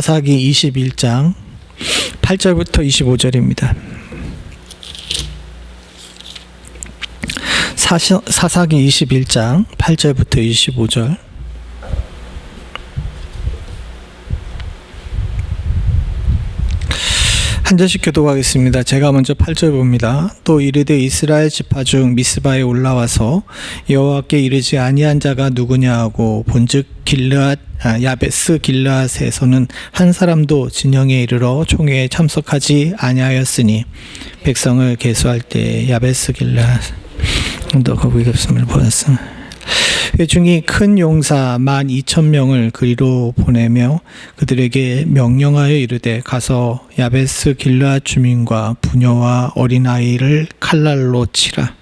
사사기 21장 8절부터 25절입니다. 사사기 21장 8절부터 25절. 한 절씩 교독하겠습니다. 제가 먼저 8절 봅니다. 또 이르되 이스라엘 지파 중 미스바에 올라와서 여호와께 이르지 아니한 자가 누구냐 하고 본즉 야베스 길르앗에서는 한 사람도 진영에 이르러 총회에 참석하지 아니하였으니 백성을 계수할 때 야베스 길르앗 또 거기 없음을 보았으나 회중이 큰 용사 12,000명을 그리로 보내며 그들에게 명령하여 이르되 가서 야베스 길르앗 주민과 부녀와 어린아이를 칼날로 치라.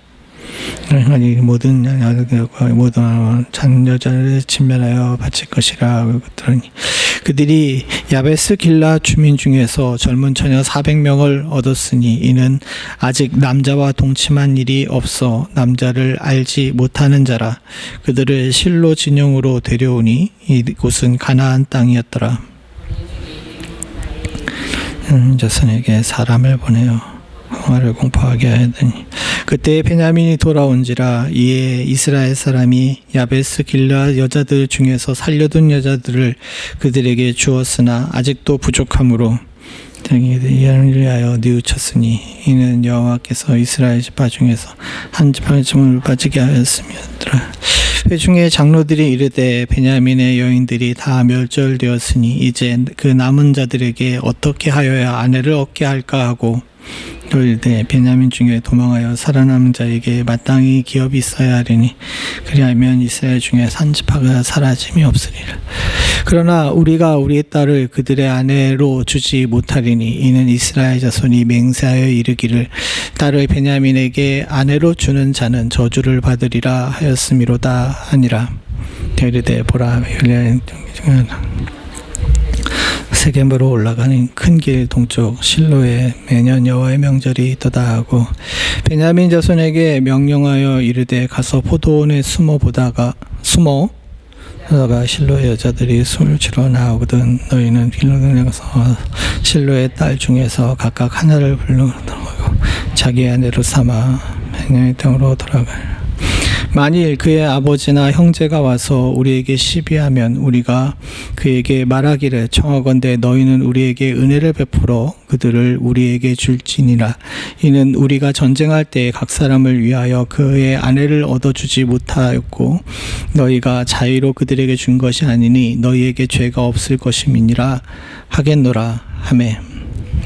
아니 모든 여자를 진멸하여 바칠 것이라. 그들이 야베스 길르앗 주민 중에서 젊은 처녀 400명을 얻었으니 이는 아직 남자와 동침한 일이 없어 남자를 알지 못하는 자라. 그들을 실로 진영으로 데려오니 이곳은 가나안 땅이었더라. 자손에게 사람을 보내어 평화를 공포하게 하더니 그때 베냐민이 돌아온지라. 이에 이스라엘 사람이 야베스 길르앗 여자들 중에서 살려둔 여자들을 그들에게 주었으나 아직도 부족함으로 이를 위하여 뉘우쳤으니 이는 여호와께서 이스라엘 지파 중에서 한 지파를 빠지게 하였음이었더라. 회중의 장로들이 이르되 베냐민의 여인들이 다 멸절되었으니 이제 그 남은 자들에게 어떻게 하여야 아내를 얻게 할까 하고 또 이르되 베냐민 중에 도망하여 살아남은 자에게 마땅히 기업이 있어야 하리니 그리하면 이스라엘 중에 산지파가 사라짐이 없으리라. 그러나 우리가 우리의 딸을 그들의 아내로 주지 못하리니 이는 이스라엘 자손이 맹세하여 이르기를 딸을 베냐민에게 아내로 주는 자는 저주를 받으리라 하였음이로다 하니라. 이르되 보라 세겜으로 올라가는 큰 길 동쪽 실로에 매년 여호와의 명절이 있도다 하고 베냐민 자손에게 명령하여 이르되 가서 포도원에 숨어 보다가 실로의 여자들이 숨을 치러 나오거든 너희는 빌로에 가서 실로의 딸 중에서 각각 하나를 불러들어가고 자기 아내로 삼아 베냐민 땅으로 돌아가라. 만일 그의 아버지나 형제가 와서 우리에게 시비하면 우리가 그에게 말하기를 청하건대 너희는 우리에게 은혜를 베풀어 그들을 우리에게 줄지니라. 이는 우리가 전쟁할 때 각 사람을 위하여 그의 아내를 얻어주지 못하였고 너희가 자의로 그들에게 준 것이 아니니 너희에게 죄가 없을 것임이니라 하겠노라 하매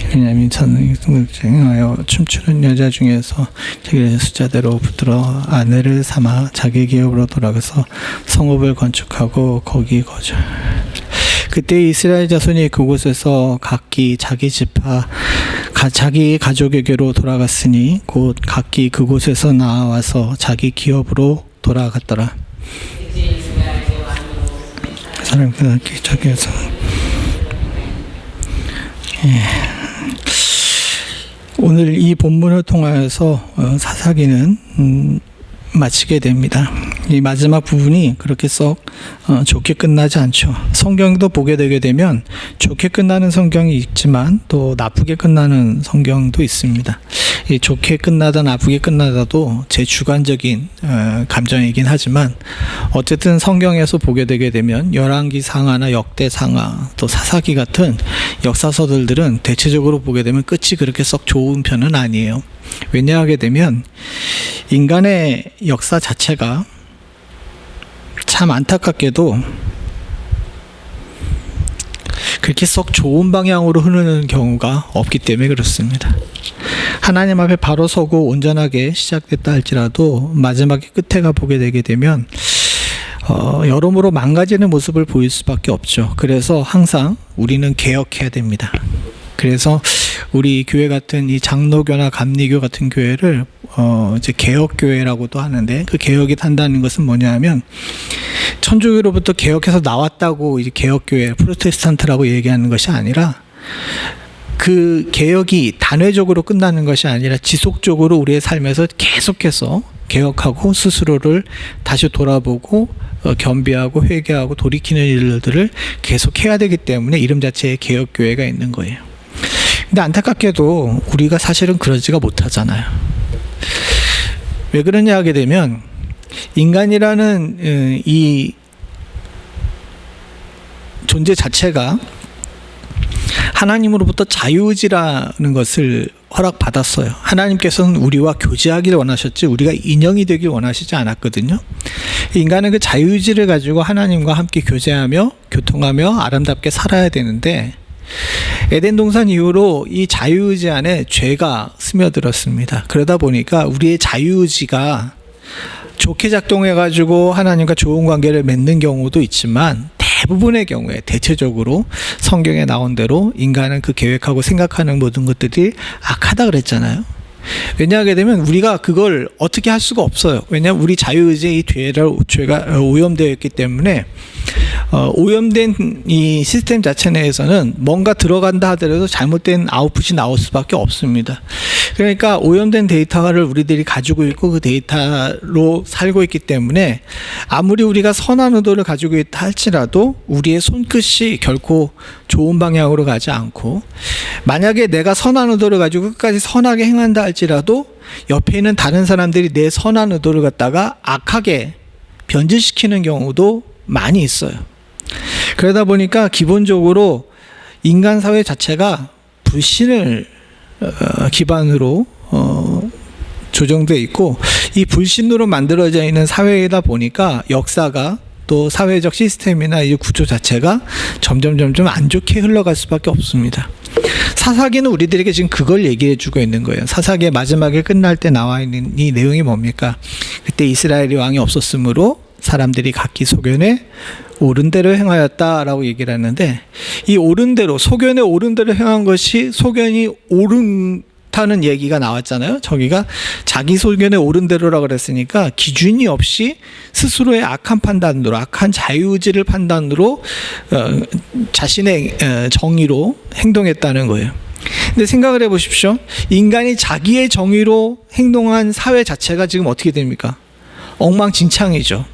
베냐민 전쟁하여 춤추는 여자 중에서 자기의 숫자대로 붙들어 아내를 삼아 자기 기업으로 돌아가서 성읍을 건축하고 거기 거주. 그때 이스라엘 자손이 그곳에서 각기 자기 지파 자기 가족에게로 돌아갔으니 곧 각기 그곳에서 나와서 자기 기업으로 돌아갔더라. 사람 각기 자기에서 오늘 이 본문을 통하여서 사사기는 마치게 됩니다. 이 마지막 부분이 그렇게 썩 좋게 끝나지 않죠. 성경도 보게 되게 되면 좋게 끝나는 성경이 있지만 또 나쁘게 끝나는 성경도 있습니다. 이 좋게 끝나다 나쁘게 끝나다도 제 주관적인 감정이긴 하지만 어쨌든 성경에서 보게 되게 되면 열왕기 상하나 역대 상하 또 사사기 같은 역사서들은 대체적으로 보게 되면 끝이 그렇게 썩 좋은 편은 아니에요. 왜냐하게 되면 인간의 역사 자체가 참 안타깝게도 그렇게 썩 좋은 방향으로 흐르는 경우가 없기 때문에 그렇습니다. 하나님 앞에 바로 서고 온전하게 시작됐다 할지라도 마지막에 끝에 가 보게 되게 되면 여러모로 망가지는 모습을 보일 수밖에 없죠. 그래서 항상 우리는 개혁해야 됩니다. 그래서 우리 교회 같은 이 장로교나 감리교 같은 교회를 이제 개혁교회라고도 하는데 그 개혁이 한다는 것은 뭐냐면 천주교로부터 개혁해서 나왔다고 이제 개혁교회 프로테스탄트라고 얘기하는 것이 아니라 그 개혁이 단회적으로 끝나는 것이 아니라 지속적으로 우리의 삶에서 계속해서 개혁하고 스스로를 다시 돌아보고 겸비하고 회개하고 돌이키는 일들을 계속해야 되기 때문에 이름 자체에 개혁교회가 있는 거예요. 근데 안타깝게도 우리가 사실은 그러지가 못하잖아요. 왜 그러냐 하게 되면 인간이라는 이 존재 자체가 하나님으로부터 자유의지라는 것을 허락받았어요. 하나님께서는 우리와 교제하기를 원하셨지 우리가 인형이 되길 원하시지 않았거든요. 인간은 그 자유의지를 가지고 하나님과 함께 교제하며 교통하며 아름답게 살아야 되는데 에덴 동산 이후로 이 자유의지 안에 죄가 스며들었습니다. 그러다 보니까 우리의 자유의지가 좋게 작동해가지고 하나님과 좋은 관계를 맺는 경우도 있지만 대부분의 경우에 대체적으로 성경에 나온 대로 인간은 그 계획하고 생각하는 모든 것들이 악하다 그랬잖아요. 왜냐하게 되면 우리가 그걸 어떻게 할 수가 없어요. 왜냐하면 우리 자유의지에 이 죄가 오염되어 있기 때문에 오염된 이 시스템 자체 내에서는 뭔가 들어간다 하더라도 잘못된 아웃풋이 나올 수밖에 없습니다. 그러니까 오염된 데이터를 우리들이 가지고 있고 그 데이터로 살고 있기 때문에 아무리 우리가 선한 의도를 가지고 있다 할지라도 우리의 손끝이 결코 좋은 방향으로 가지 않고 만약에 내가 선한 의도를 가지고 끝까지 선하게 행한다 할지라도 옆에 있는 다른 사람들이 내 선한 의도를 갖다가 악하게 변질시키는 경우도 많이 있어요. 그러다 보니까 기본적으로 인간 사회 자체가 불신을 기반으로 조정되어 있고 이 불신으로 만들어져 있는 사회이다 보니까 역사가 또 사회적 시스템이나 이 구조 자체가 점점 안 좋게 흘러갈 수밖에 없습니다. 사사기는 우리들에게 지금 그걸 얘기해 주고 있는 거예요. 사사기의 마지막에 끝날 때 나와 있는 이 내용이 뭡니까? 그때 이스라엘이 왕이 없었으므로 사람들이 각기 소견에 옳은 대로 행하였다라고 얘기를 하는데 이 옳은 대로 소견에 옳은 대로 행한 것이 소견이 옳다는 얘기가 나왔잖아요. 저기가 자기 소견에 옳은 대로라고 그랬으니까 기준이 없이 스스로의 악한 판단으로 악한 자유의지를 판단으로 자신의 정의로 행동했다는 거예요. 근데 생각을 해보십시오. 인간이 자기의 정의로 행동한 사회 자체가 지금 어떻게 됩니까? 엉망진창이죠.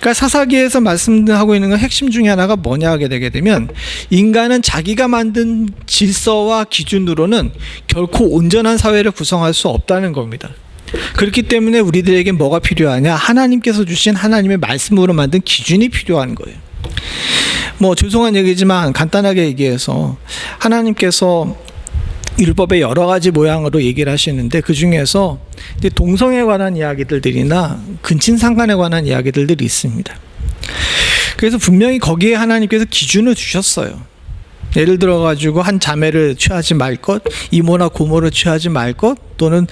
그러니까 사사기에서 말씀하고 있는 건 핵심 중에 하나가 뭐냐 하게 되게 되면 인간은 자기가 만든 질서와 기준으로는 결코 온전한 사회를 구성할 수 없다는 겁니다. 그렇기 때문에 우리들에게 뭐가 필요하냐? 하나님께서 주신 하나님의 말씀으로 만든 기준이 필요한 거예요. 뭐 죄송한 얘기지만 간단하게 얘기해서 하나님께서 율법의 여러 가지 모양으로 얘기를 하시는데 그 중에서 동성애에 관한 이야기들이나 근친상간에 관한 이야기들이 있습니다. 그래서 분명히 거기에 하나님께서 기준을 주셨어요. 예를 들어 가지고 한 자매를 취하지 말 것, 이모나 고모를 취하지 말 것, 또는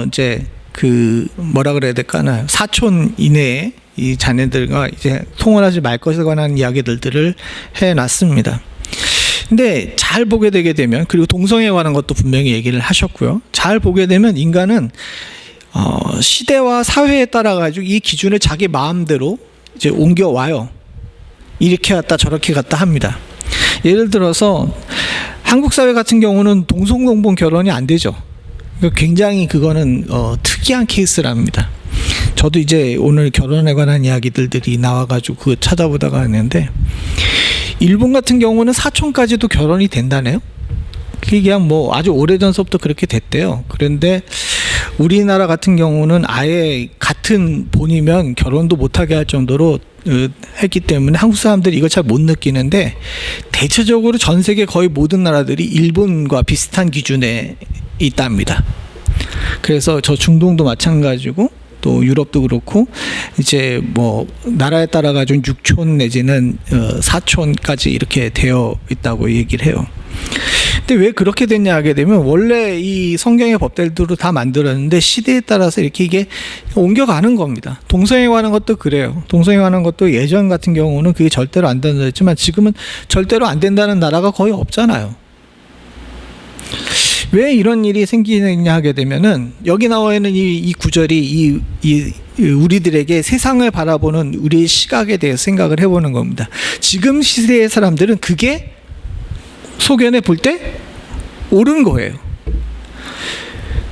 이제 그 뭐라 그래야 될까요? 사촌 이내에 이 자녀들과 이제 통혼하지 말 것에 관한 이야기들을 해놨습니다. 근데 잘 보게 되게 되면 그리고 동성애에 관한 것도 분명히 얘기를 하셨고요. 잘 보게 되면 인간은 시대와 사회에 따라 가지고 이 기준을 자기 마음대로 이제 옮겨와요. 이렇게 갔다 저렇게 갔다 합니다. 예를 들어서 한국 사회 같은 경우는 동성동본 결혼이 안 되죠. 굉장히 그거는 특이한 케이스랍니다. 저도 이제 오늘 결혼에 관한 이야기들이 나와가지고 그거 찾아보다가 했는데 일본 같은 경우는 사촌까지도 결혼이 된다네요. 그게 그냥 뭐 아주 오래전서부터 그렇게 됐대요. 그런데 우리나라 같은 경우는 아예 같은 본이면 결혼도 못하게 할 정도로 했기 때문에 한국 사람들이 이걸 잘 못 느끼는데 대체적으로 전 세계 거의 모든 나라들이 일본과 비슷한 기준에 있답니다. 그래서 저 중동도 마찬가지고 또 유럽도 그렇고 이제 뭐 나라에 따라 가지고 6촌 내지는 4촌까지 이렇게 되어 있다고 얘기를 해요. 근데 왜 그렇게 됐냐 하게 되면 원래 이 성경의 법들도 다 만들었는데 시대에 따라서 이렇게 이게 옮겨가는 겁니다. 동성애에 관한 것도 그래요. 동성애에 관한 것도 예전 같은 경우는 그게 절대로 안 된다 했지만 지금은 절대로 안 된다는 나라가 거의 없잖아요. 왜 이런 일이 생기느냐 하게 되면은 여기 나와 있는 이 구절이 우리들에게 세상을 바라보는 우리의 시각에 대해서 생각을 해보는 겁니다. 지금 시대의 사람들은 그게 소견에 볼 때 옳은 거예요.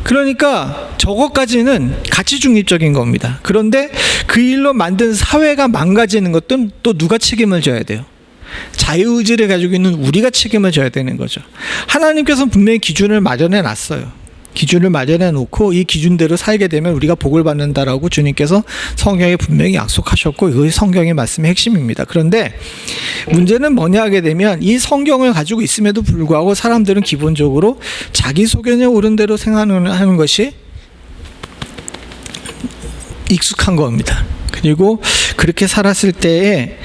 그러니까 저것까지는 가치 중립적인 겁니다. 그런데 그 일로 만든 사회가 망가지는 것도 또 누가 책임을 져야 돼요? 자유의지를 가지고 있는 우리가 책임을 져야 되는 거죠. 하나님께서는 분명히 기준을 마련해 놨어요. 기준을 마련해 놓고 이 기준대로 살게 되면 우리가 복을 받는다라고 주님께서 성경에 분명히 약속하셨고, 이것이 성경의 말씀의 핵심입니다. 그런데 문제는 뭐냐 하게 되면 이 성경을 가지고 있음에도 불구하고 사람들은 기본적으로 자기 소견에 옳은 대로 생각하는 것이 익숙한 겁니다. 그리고 그렇게 살았을 때에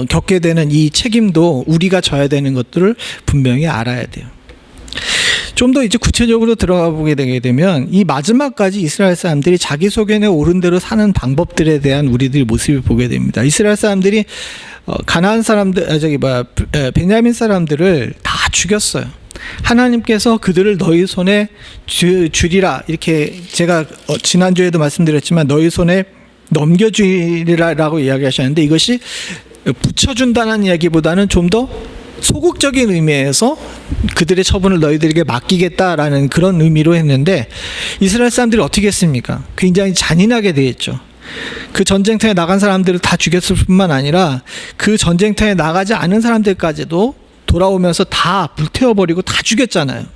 겪게 되는 이 책임도 우리가 져야 되는 것들을 분명히 알아야 돼요. 좀 더 이제 구체적으로 들어가 보게 되게 되면 이 마지막까지 이스라엘 사람들이 자기 소견에 옳은 대로 사는 방법들에 대한 우리들의 모습을 보게 됩니다. 이스라엘 사람들이 가나안 사람들, 베냐민 사람들을 다 죽였어요. 하나님께서 그들을 너희 손에 주리라, 이렇게 제가 지난주에도 말씀드렸지만 너희 손에 넘겨주리라라고 이야기하셨는데, 이것이 붙여준다는 이야기보다는 좀 더 소극적인 의미에서 그들의 처분을 너희들에게 맡기겠다라는 그런 의미로 했는데, 이스라엘 사람들이 어떻게 했습니까? 굉장히 잔인하게 대했죠. 그 전쟁터에 나간 사람들을 다 죽였을 뿐만 아니라 그 전쟁터에 나가지 않은 사람들까지도 돌아오면서 다 불태워버리고 다 죽였잖아요.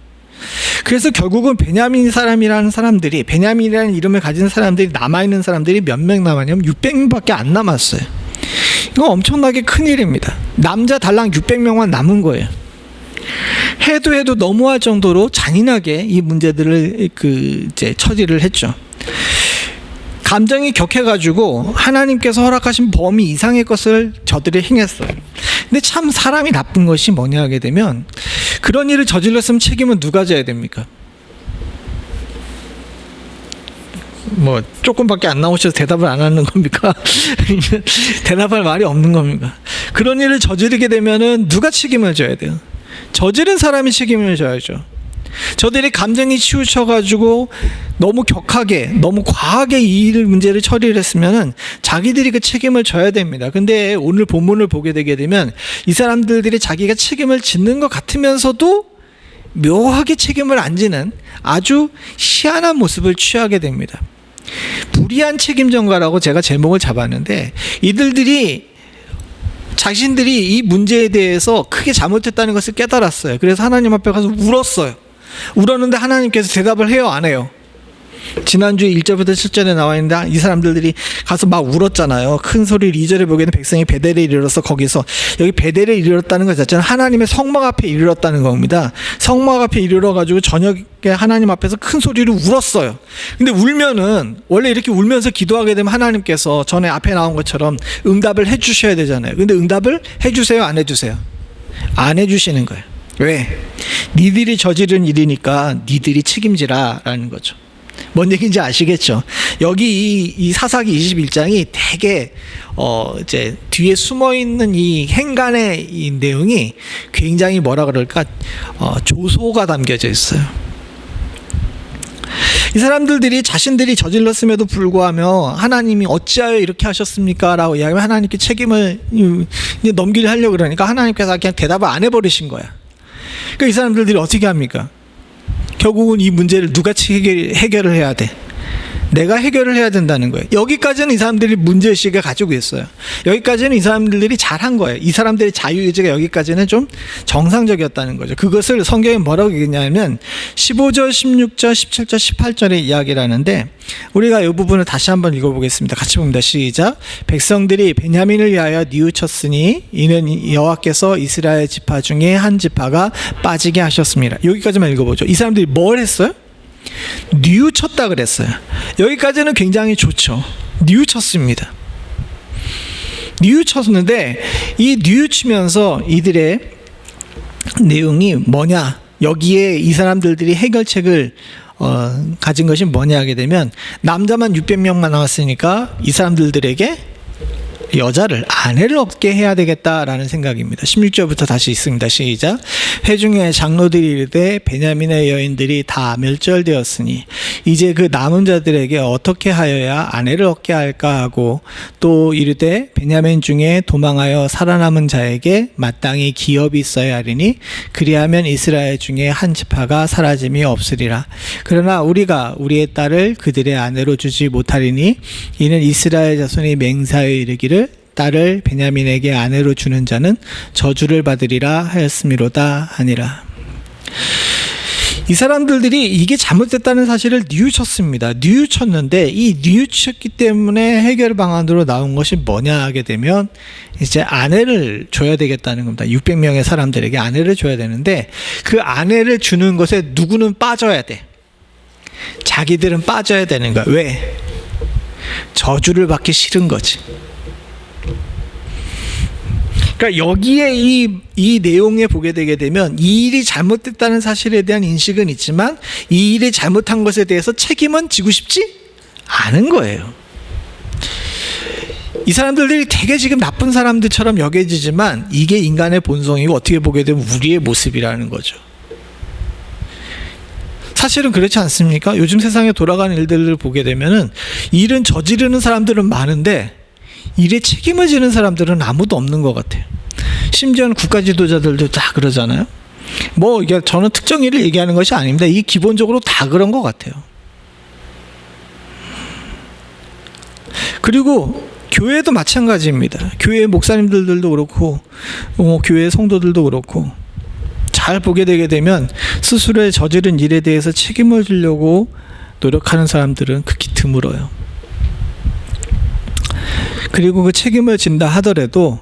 그래서 결국은 베냐민 사람이라는 사람들이, 베냐민이라는 이름을 가진 사람들이, 남아있는 사람들이 몇 명 남았냐면 600명밖에 안 남았어요. 이거 엄청나게 큰 일입니다. 남자 달랑 600명만 남은 거예요. 해도 너무할 정도로 잔인하게 이 문제들을 이제 처리를 했죠. 감정이 격해가지고 하나님께서 허락하신 범위 이상의 것을 저들이 행했어요. 근데 참 사람이 나쁜 것이 뭐냐 하게 되면, 그런 일을 저질렀으면 책임은 누가 져야 됩니까? 뭐 조금밖에 안 나오셔서 대답을 안 하는 겁니까? 대답할 말이 없는 겁니까? 그런 일을 저지르게 되면은 누가 책임을 져야 돼요? 저지른 사람이 책임을 져야죠. 저들이 감정이 치우쳐가지고 너무 격하게, 너무 과하게 이 문제를 처리를 했으면은 자기들이 그 책임을 져야 됩니다. 근데 오늘 본문을 보게 되게 되면 이 사람들이 자기가 책임을 짓는 것 같으면서도 묘하게 책임을 안 지는 아주 희한한 모습을 취하게 됩니다. 불의한 책임 전가라고 제가 제목을 잡았는데, 이들이 자신들이 이 문제에 대해서 크게 잘못했다는 것을 깨달았어요. 그래서 하나님 앞에 가서 울었어요. 울었는데 하나님께서 대답을 해요, 안 해요? 지난주에 1절부터 7절에 나와 있는데 이 사람들이 가서 막 울었잖아요. 큰 소리를 2절에 보기에는 백성이 베델에 이르러서, 거기서 여기 베델에 이르렀다는 것 자체는 하나님의 성막 앞에 이르렀다는 겁니다. 성막 앞에 이르러가지고 저녁에 하나님 앞에서 큰 소리로 울었어요. 근데 울면은 원래 이렇게 울면서 기도하게 되면 하나님께서 전에 앞에 나온 것처럼 응답을 해주셔야 되잖아요. 근데 응답을 해주세요, 안 해주세요? 안 해주시는 거예요. 왜? 니들이 저지른 일이니까 니들이 책임지라 라는 거죠. 뭔 얘기인지 아시겠죠? 여기 이 사사기 21장이 되게 이제 뒤에 숨어 있는 이 행간의 이 내용이 굉장히 뭐라 그럴까, 조소가 담겨져 있어요. 이 사람들이 자신들이 저질렀음에도 불구하며 하나님이 어찌하여 이렇게 하셨습니까? 라고 이야기하면 하나님께 책임을 넘기려 하려고 그러니까 하나님께서 그냥 대답을 안 해버리신 거야. 그러니까 이 사람들이 어떻게 합니까? 결국은 이 문제를 누가 해결을 해야 돼? 내가 해결을 해야 된다는 거예요. 여기까지는 이 사람들이 문제의식을 가지고 있어요. 여기까지는 이 사람들이 잘한 거예요. 이 사람들의 자유의지가 여기까지는 좀 정상적이었다는 거죠. 그것을 성경에 뭐라고 얘기했냐면 15절, 16절, 17절, 18절의 이야기를 하는데, 우리가 이 부분을 다시 한번 읽어보겠습니다. 같이 봅니다. 시작. 백성들이 베냐민을 위하여 뉘우쳤으니 이는 여호와께서 이스라엘 지파 중에 한 지파가 빠지게 하셨습니다. 여기까지만 읽어보죠. 이 사람들이 뭘 했어요? 뉘우쳤다 그랬어요. 여기까지는 굉장히 좋죠. 뉘우쳤습니다. 뉘우쳤는데 이 뉘우치면서 이들의 내용이 뭐냐, 여기에 이 사람들이 해결책을 가진 것이 뭐냐 하게 되면, 남자만 600명만 나왔으니까 이 사람들에게 여자를 아내를 얻게 해야 되겠다라는 생각입니다. 16절부터 다시 있습니다. 시작. 회중의 장로들이 이르되 베냐민의 여인들이 다 멸절되었으니 이제 그 남은 자들에게 어떻게 하여야 아내를 얻게 할까 하고 또 이르되 베냐민 중에 도망하여 살아남은 자에게 마땅히 기업이 있어야 하리니 그리하면 이스라엘 중에 한 지파가 사라짐이 없으리라. 그러나 우리가 우리의 딸을 그들의 아내로 주지 못하리니 이는 이스라엘 자손이 맹세하여 이르기를 딸을 베냐민에게 아내로 주는 자는 저주를 받으리라 하였음이로다 하니라. 이 사람들이 이게 잘못됐다는 사실을 뉘우쳤습니다. 뉘우쳤는데 이 뉘우쳤기 때문에 해결 방안으로 나온 것이 뭐냐 하게 되면 이제 아내를 줘야 되겠다는 겁니다. 600명의 사람들에게 아내를 줘야 되는데 그 아내를 주는 것에 누구는 빠져야 돼. 자기들은 빠져야 되는 거야. 왜? 저주를 받기 싫은 거지. 그러니까 여기에 이 내용에 보게 되게 되면 이 일이 잘못됐다는 사실에 대한 인식은 있지만 이 일이 잘못한 것에 대해서 책임은 지고 싶지 않은 거예요. 이 사람들이 되게 지금 나쁜 사람들처럼 여겨지지만 이게 인간의 본성이고 어떻게 보게 되면 우리의 모습이라는 거죠. 사실은 그렇지 않습니까? 요즘 세상에 돌아가는 일들을 보게 되면은 일은 저지르는 사람들은 많은데 일에 책임을 지는 사람들은 아무도 없는 것 같아요. 심지어는 국가 지도자들도 다 그러잖아요. 뭐 이게 저는 특정 일을 얘기하는 것이 아닙니다. 이게 기본적으로 다 그런 것 같아요. 그리고 교회도 마찬가지입니다. 교회 목사님들도 그렇고 교회 성도들도 그렇고 잘 보게 되게 되면 스스로의 저지른 일에 대해서 책임을 지려고 노력하는 사람들은 극히 드물어요. 그리고 그 책임을 진다 하더라도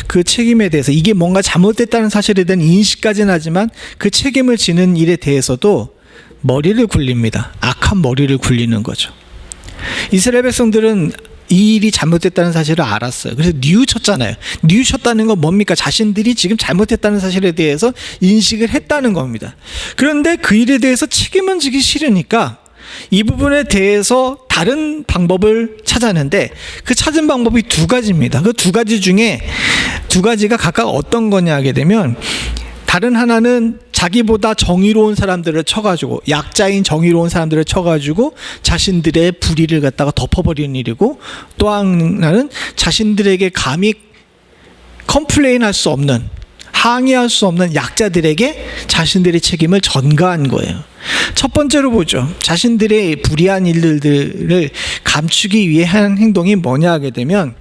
그 책임에 대해서 이게 뭔가 잘못됐다는 사실에 대한 인식까지는 하지만 그 책임을 지는 일에 대해서도 머리를 굴립니다. 악한 머리를 굴리는 거죠. 이스라엘 백성들은 이 일이 잘못됐다는 사실을 알았어요. 그래서 뉘우쳤잖아요. 뉘우쳤다는 건 뭡니까? 자신들이 지금 잘못했다는 사실에 대해서 인식을 했다는 겁니다. 그런데 그 일에 대해서 책임은 지기 싫으니까 이 부분에 대해서 다른 방법을 찾았는데 그 찾은 방법이 두 가지입니다. 그 두 가지 중에 두 가지가 각각 어떤 거냐 하게 되면 다른 하나는 자기보다 정의로운 사람들을 쳐가지고 약자인 정의로운 사람들을 쳐가지고 자신들의 불의를 갖다가 덮어버리는 일이고 또 하나는 자신들에게 감히 컴플레인할 수 없는 항의할 수 없는 약자들에게 자신들의 책임을 전가한 거예요. 첫 번째로 보죠. 자신들의 불의한 일들을 감추기 위해 한 행동이 뭐냐 하게 되면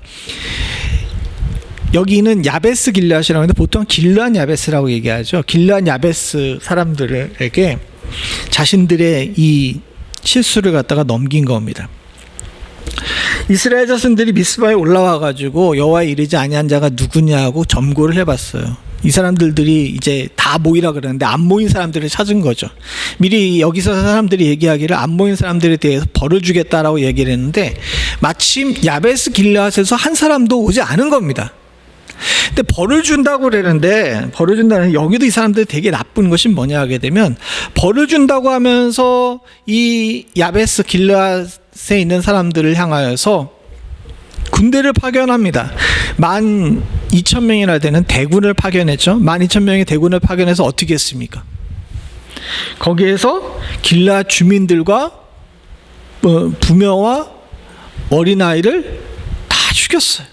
여기는 야베스 길르앗이라고 하는데 보통 길르앗 야베스라고 얘기하죠. 길르앗 야베스 사람들에게 자신들의 이 실수를 갖다가 넘긴 겁니다. 이스라엘 자손들이 미스바에 올라와 가지고 여호와의 이르지 아니한 자가 누구냐고 점고를 해봤어요. 이 사람들이 이제 다 모이라 그러는데 안 모인 사람들을 찾은 거죠. 미리 여기서 사람들이 얘기하기를 안 모인 사람들에 대해서 벌을 주겠다라고 얘기를 했는데 마침 야베스 길르앗에서 한 사람도 오지 않은 겁니다. 근데 벌을 준다고 그러는데 벌을 준다는 여기도 이 사람들이 되게 나쁜 것이 뭐냐 하게 되면 벌을 준다고 하면서 이 야베스 길르앗에 있는 사람들을 향하여서 군대를 파견합니다. 12,000명이나 되는 대군을 파견했죠. 12,000명의 대군을 파견해서 어떻게 했습니까? 거기에서 길르앗 주민들과 부녀와 어린아이를 다 죽였어요.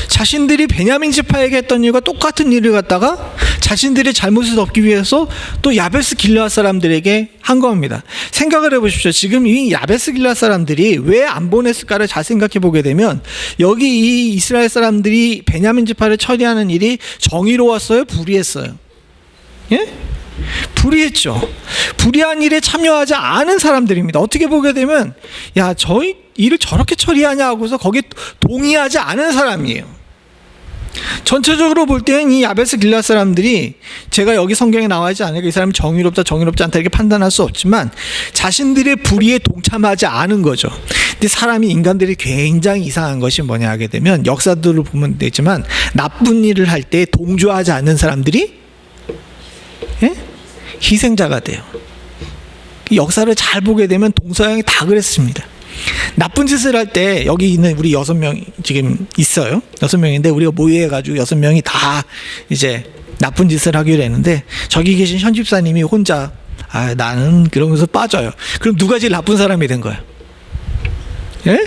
자신들이 베냐민 지파에게 했던 일과 똑같은 일을 갖다가 자신들의 잘못을 덮기 위해서 또 야베스 길르앗 사람들에게 한 겁니다. 생각을 해보십시오. 지금 이 야베스 길르앗 사람들이 왜 안 보냈을까를 잘 생각해 보게 되면 여기 이 이스라엘 사람들이 베냐민 지파를 처리하는 일이 정의로웠어요? 불의했어요? 예? 불의했죠. 불의한 일에 참여하지 않은 사람들입니다. 어떻게 보게 되면 야, 저희 일을 저렇게 처리하냐 하고서 거기에 동의하지 않은 사람이에요. 전체적으로 볼 때는 이 야베스 길르앗 사람들이 제가 여기 성경에 나와 있지 않으니까 이 사람이 정의롭다 정의롭지 않다 이렇게 판단할 수 없지만 자신들의 불의에 동참하지 않은 거죠. 근데 사람이 인간들이 굉장히 이상한 것이 뭐냐 하게 되면 역사들을 보면 되지만 나쁜 일을 할 때 동조하지 않는 사람들이 희생자가 돼요. 역사를 잘 보게 되면 동서양이 다 그랬습니다. 나쁜 짓을 할 때 여기 있는 우리 6명 지금 있어요. 6명인데 우리가 모의해가지고 6명이 다 이제 나쁜 짓을 하기로 했는데 저기 계신 현 집사님이 혼자 나는 그러면서 빠져요. 그럼 누가 제일 나쁜 사람이 된 거예요? 예?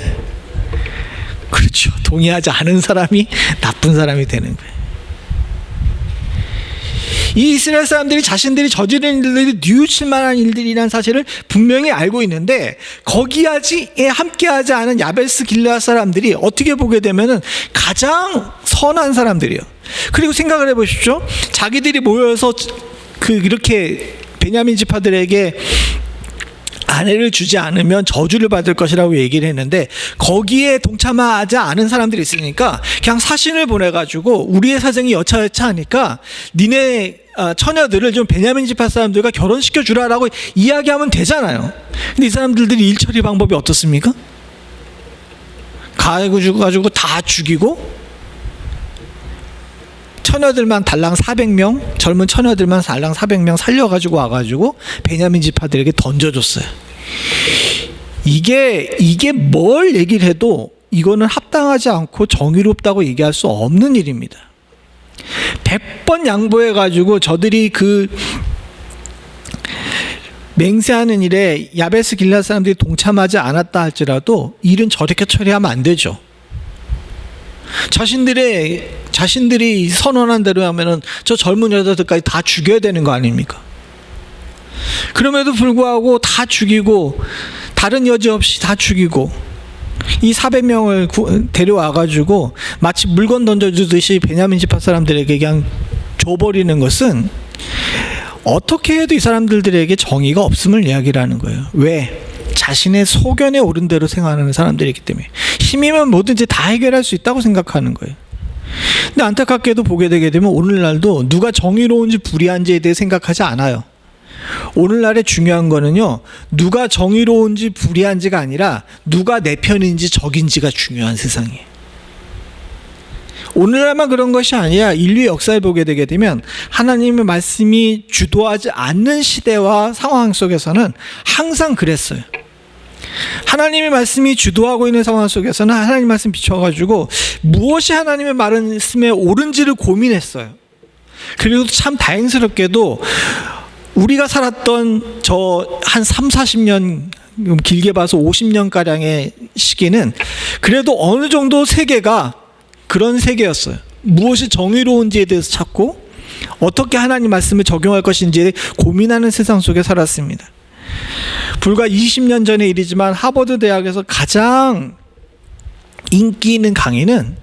그렇죠. 동의하지 않은 사람이 나쁜 사람이 되는 거예요. 이 이스라엘 사람들이 자신들이 저지른 일들이 뉘우칠 만한 일들이라는 사실을 분명히 알고 있는데 거기에 함께하지 않은 야베스 길르앗 사람들이 어떻게 보게 되면은 가장 선한 사람들이에요. 그리고 생각을 해보십시오. 자기들이 모여서 이렇게 베냐민 지파들에게 아내를 주지 않으면 저주를 받을 것이라고 얘기를 했는데 거기에 동참하지 않은 사람들이 있으니까 그냥 사신을 보내가지고 우리의 사정이 여차여차하니까 니네 처녀들을 좀 베냐민 지파 사람들과 결혼시켜 주라라고 이야기하면 되잖아요. 근데 이 사람들이 일처리 방법이 어떻습니까? 가지고 다 죽이고 처녀들만 달랑 400명, 젊은 처녀들만 달랑 400명 살려가지고 와가지고 베냐민 지파들에게 던져줬어요. 이게 뭘 얘기를 해도 이거는 합당하지 않고 정의롭다고 얘기할 수 없는 일입니다. 100번 양보해가지고 저들이 맹세하는 일에 야베스 길르앗 사람들이 동참하지 않았다 할지라도 일은 저렇게 처리하면 안 되죠. 자신들이 선언한 대로 하면은 저 젊은 여자들까지 다 죽여야 되는 거 아닙니까? 그럼에도 불구하고 다 죽이고 다른 여지 없이 다 죽이고 이 400명을 데려와가지고 마치 물건 던져주듯이 베냐민 지파 사람들에게 그냥 줘버리는 것은 어떻게 해도 이 사람들에게 정의가 없음을 이야기를 하는 거예요. 왜? 자신의 소견에 오른 대로 생각하는 사람들이기 때문에 힘이면 뭐든지 다 해결할 수 있다고 생각하는 거예요. 근데 안타깝게도 보게 되게 되면 오늘날도 누가 정의로운지 불의한지에 대해 생각하지 않아요. 오늘날의 중요한 거는요, 누가 정의로운지 불의한지가 아니라 누가 내 편인지 적인지가 중요한 세상이에요. 오늘날만 그런 것이 아니라 인류의 역사를 보게 되게 되면 하나님의 말씀이 주도하지 않는 시대와 상황 속에서는 항상 그랬어요. 하나님의 말씀이 주도하고 있는 상황 속에서는 하나님 말씀 비춰가지고 무엇이 하나님의 말씀에 옳은지를 고민했어요. 그리고 참 다행스럽게도 우리가 살았던 저 한 30-40년, 길게 봐서 50년가량의 시기는 그래도 어느 정도 세계가 그런 세계였어요. 무엇이 정의로운지에 대해서 찾고 어떻게 하나님 말씀을 적용할 것인지에 고민하는 세상 속에 살았습니다. 불과 20년 전의 일이지만 하버드 대학에서 가장 인기 있는 강의는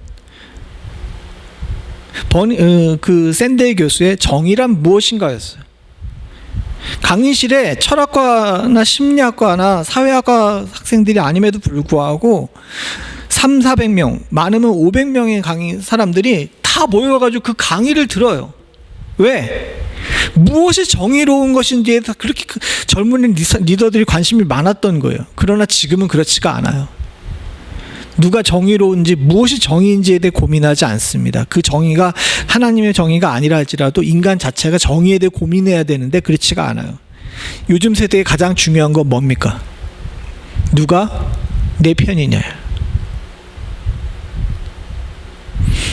샌데이 교수의 정의란 무엇인가였어요. 강의실에 철학과나 심리학과나 사회학과 학생들이 아님에도 불구하고 300-400명, 많으면 500명의 사람들이 다 모여가지고 그 강의를 들어요. 왜? 무엇이 정의로운 것인지에 그렇게 젊은 리더들이 관심이 많았던 거예요. 그러나 지금은 그렇지가 않아요. 누가 정의로운지 무엇이 정의인지에 대해 고민하지 않습니다. 그 정의가 하나님의 정의가 아니라 할지라도 인간 자체가 정의에 대해 고민해야 되는데 그렇지가 않아요. 요즘 세대에 가장 중요한 건 뭡니까? 누가 내 편이냐.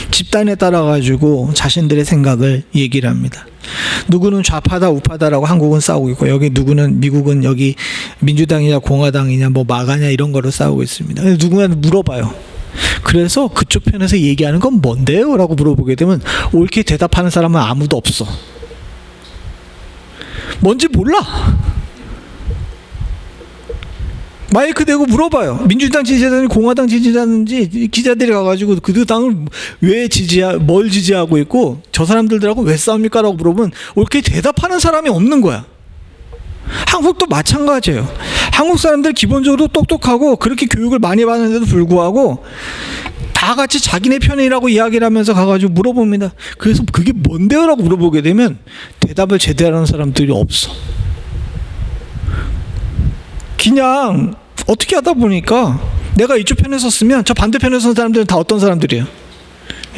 집단에 따라 가지고 자신들의 생각을 얘기를 합니다. 누구는 좌파다 우파다라고 한국은 싸우고 있고 여기 누구는 미국은 여기 민주당이냐 공화당이냐 뭐 마가냐 이런 거로 싸우고 있습니다. 누구나 물어봐요. 그래서 그쪽 편에서 얘기하는 건 뭔데요? 라고 물어보게 되면 옳게 대답하는 사람은 아무도 없어. 뭔지 몰라. 마이크 대고 물어봐요. 민주당 지지자든지 공화당 지지자든지 기자들이 가가지고 그 당을 왜 뭘 지지하고 있고 저 사람들하고 왜 싸웁니까? 라고 물어보면 옳게 대답하는 사람이 없는 거야. 한국도 마찬가지예요. 한국 사람들 기본적으로 똑똑하고 그렇게 교육을 많이 받는데도 불구하고 다 같이 자기네 편이라고 이야기를 하면서 가가지고 물어봅니다. 그래서 그게 뭔데요? 라고 물어보게 되면 대답을 제대로 하는 사람들이 없어. 그냥 어떻게 하다 보니까 내가 이쪽 편에 섰으면 저 반대편에 선 사람들은 다 어떤 사람들이에요?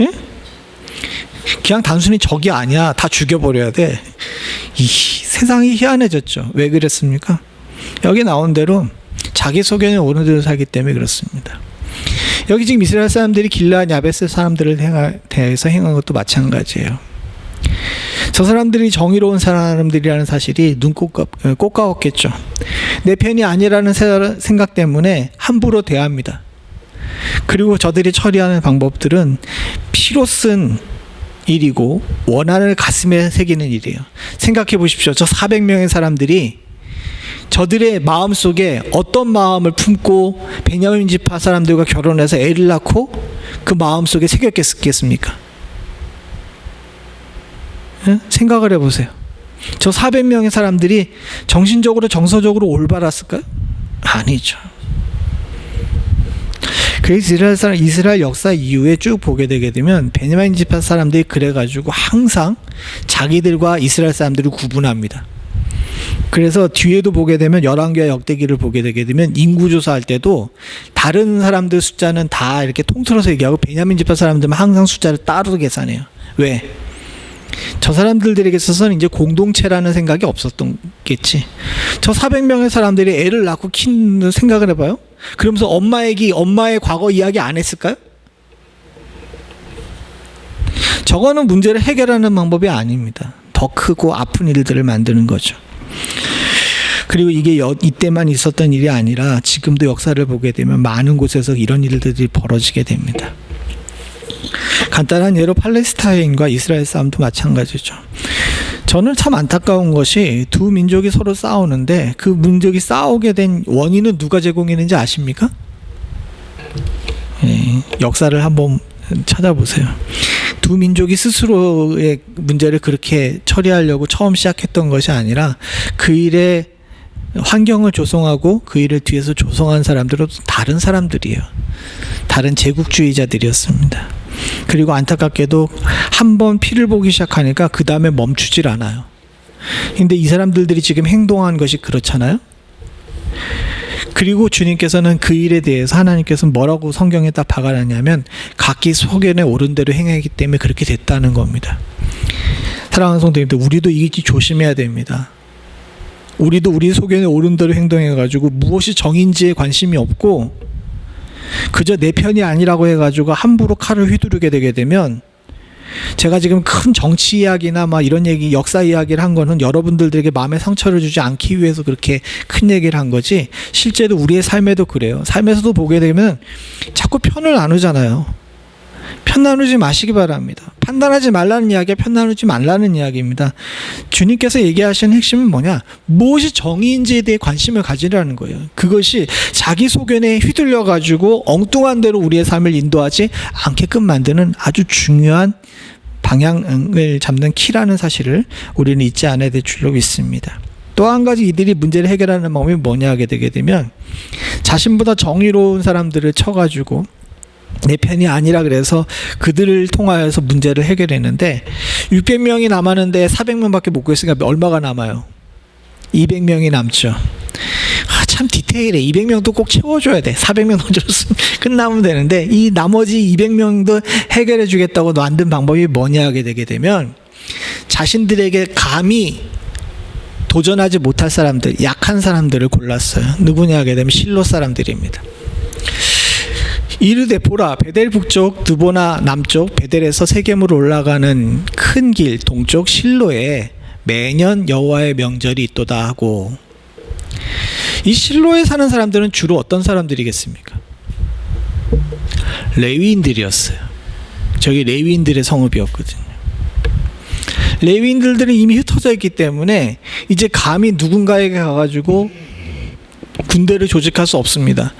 예? 그냥 단순히 적이 아니야. 다 죽여버려야 돼. 세상이 희한해졌죠. 왜 그랬습니까? 여기 나온 대로 자기 소견에 옳은 대로 살기 때문에 그렇습니다. 여기 지금 이스라엘 사람들이 길르앗 야베스 사람들을 대해서 행한 것도 마찬가지예요. 저 사람들이 정의로운 사람들이라는 사실이 꽃가웠겠죠. 내 편이 아니라는 생각 때문에 함부로 대합니다. 그리고 저들이 처리하는 방법들은 피로 쓴 일이고 원한을 가슴에 새기는 일이에요. 생각해 보십시오. 저 400명의 사람들이 저들의 마음속에 어떤 마음을 품고 베냐민 지파 사람들과 결혼해서 애를 낳고 그 마음속에 새겼겠습니까? 생각을 해보세요. 저 400명의 사람들이 정신적으로 정서적으로 올바랐을까요? 아니죠. 그래서 이스라엘 역사 이후에 쭉 보게 되게 되면 베냐민 지파 사람들이 그래가지고 항상 자기들과 이스라엘 사람들을 구분합니다. 그래서 뒤에도 보게 되면 열왕기와 역대기를 보게 되게 되면 인구조사할 때도 다른 사람들 숫자는 다 이렇게 통틀어서 얘기하고 베냐민 지파 사람들은 항상 숫자를 따로 계산해요. 왜? 저 사람들에게 있어서는 이제 공동체라는 생각이 없었겠지. 저 400명의 사람들이 애를 낳고 키는 생각을 해봐요. 그러면서 엄마의 과거 이야기 안 했을까요? 저거는 문제를 해결하는 방법이 아닙니다. 더 크고 아픈 일들을 만드는 거죠. 그리고 이게 이때만 있었던 일이 아니라 지금도 역사를 보게 되면 많은 곳에서 이런 일들이 벌어지게 됩니다. 간단한 예로 팔레스타인과 이스라엘 싸움도 마찬가지죠. 저는 참 안타까운 것이 두 민족이 서로 싸우는데 그 민족이 싸우게 된 원인은 누가 제공했는지 아십니까? 역사를 한번 찾아보세요. 두 민족이 스스로의 문제를 그렇게 처리하려고 처음 시작했던 것이 아니라 그 일에 환경을 조성하고 그 일을 뒤에서 조성한 사람들은 다른 사람들이에요. 다른 제국주의자들이었습니다. 그리고 안타깝게도 한번 피를 보기 시작하니까 그 다음에 멈추질 않아요. 근데 이 사람들이 지금 행동한 것이 그렇잖아요. 그리고 주님께서는 그 일에 대해서 하나님께서는 뭐라고 성경에 딱 박아놨냐면 각기 소견에 옳은 대로 행하기 때문에 그렇게 됐다는 겁니다. 사랑하는 성도님들, 우리도 이 조심해야 됩니다. 우리도 우리 소견에 옳은 대로 행동해가지고 무엇이 정인지에 관심이 없고 그저 내 편이 아니라고 해가지고 함부로 칼을 휘두르게 되게 되면, 제가 지금 큰 정치 이야기나 막 이런 얘기, 역사 이야기를 한 거는 여러분들에게 마음에 상처를 주지 않기 위해서 그렇게 큰 얘기를 한 거지, 실제로 우리의 삶에도 그래요. 삶에서도 보게 되면 자꾸 편을 나누잖아요. 편 나누지 마시기 바랍니다. 판단하지 말라는 이야기가 편 나누지 말라는 이야기입니다. 주님께서 얘기하시는 핵심은 뭐냐? 무엇이 정의인지에 대해 관심을 가지라는 거예요. 그것이 자기 소견에 휘둘려가지고 엉뚱한 대로 우리의 삶을 인도하지 않게끔 만드는 아주 중요한 방향을 잡는 키라는 사실을 우리는 잊지 않아야 될 줄로 믿습니다. 또 한 가지 이들이 문제를 해결하는 방법이 뭐냐 하게 되게 되면, 자신보다 정의로운 사람들을 쳐가지고 내 편이 아니라 그래서 그들을 통하여서 문제를 해결했는데, 600명이 남았는데 400명밖에 못 구했으니까 얼마가 남아요? 200명이 남죠. 참 디테일해. 200명도 꼭 채워줘야 돼. 400명 던졌으면 끝나면 되는데, 이 나머지 200명도 해결해 주겠다고 만든 방법이 뭐냐 하게 되게 되면, 자신들에게 감히 도전하지 못할 사람들, 약한 사람들을 골랐어요. 누구냐 하게 되면 실로 사람들입니다. 이르되 보라, 베델 북쪽, 드보나 남쪽, 베델에서 세겜으로 올라가는 큰 길 동쪽 실로에 매년 여호와의 명절이 있도다 하고, 이 실로에 사는 사람들은 주로 어떤 사람들이겠습니까? 레위인들이었어요. 저기 레위인들의 성읍이었거든요. 레위인들은 이미 흩어져 있기 때문에 이제 감히 누군가에게 가가지고 군대를 조직할 수 없습니다.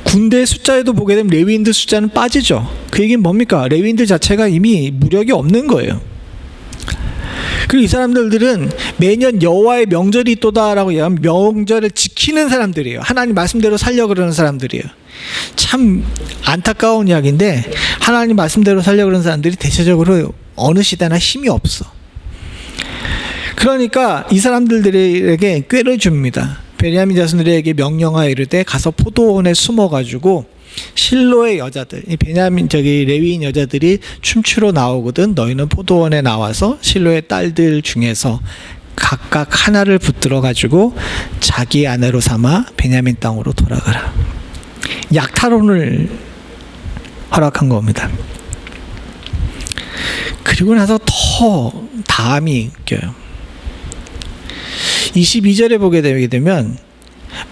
군대 숫자에도 보게 되면 레위인들 숫자는 빠지죠. 그 얘기는 뭡니까? 레위인들 자체가 이미 무력이 없는 거예요. 그리고 이 사람들은 매년 여호와의 명절이 있도다라고 얘기하면 명절을 지키는 사람들이에요. 하나님 말씀대로 살려고 그러는 사람들이에요. 참 안타까운 이야기인데, 하나님 말씀대로 살려고 그러는 사람들이 대체적으로 어느 시대나 힘이 없어. 그러니까 이 사람들에게 꾀를 줍니다. 베냐민 자손들에게 명령하여 이르되 가서 포도원에 숨어가지고 실로의 여자들, 이 레위인 여자들이 춤추러 나오거든. 너희는 포도원에 나와서 실로의 딸들 중에서 각각 하나를 붙들어 가지고 자기 아내로 삼아 베냐민 땅으로 돌아가라. 약탈혼을 허락한 겁니다. 그리고 나서 더 다음이 웃겨요. 22절에 보게 되면